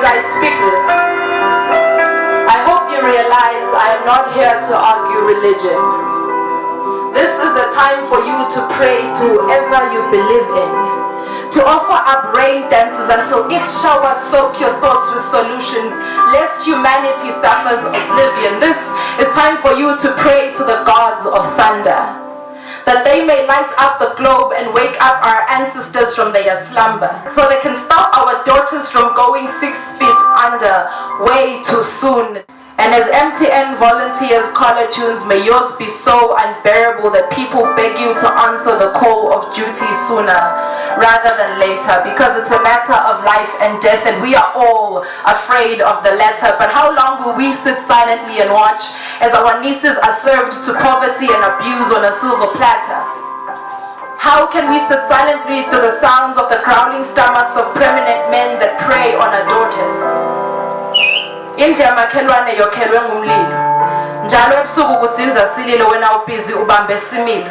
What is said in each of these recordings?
I speak this, I hope you realize I am not here to argue religion. This is a time for you to pray to whoever you believe in, to offer up rain dances until its showers soak your thoughts with solutions, lest humanity suffers oblivion. This is time for you to pray to the gods of thunder, that they may light up the globe and wake up our ancestors from their slumber, so they can stop our daughters from going 6 feet under way too soon. And as MTN volunteers caller tunes, may yours be so unbearable that people beg you to answer the call of duty sooner rather than later, because it's a matter of life and death, and we are all afraid of the latter. But how long will we sit silently and watch as our nieces are served to poverty and abuse on a silver platter? How can we sit silently to the sounds of the growling stomachs of prominent men that prey on our daughters? Indlu yamakhelwane yokhelwe ngumlilo, njalo ebusuku kudzinza sililo wena ubhizi ubambe similo.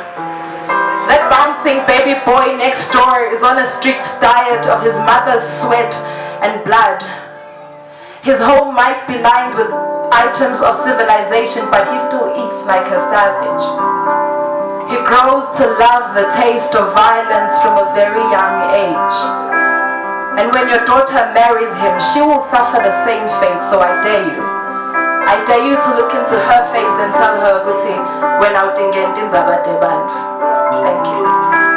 That bouncing baby boy next door is on a strict diet of his mother's sweat and blood. His home might be lined with items of civilization, but he still eats like a savage. He grows to love the taste of violence from a very young age. And when your daughter marries him, she will suffer the same fate. So I dare you to look into her face and tell her, Guti, when out in Thank you.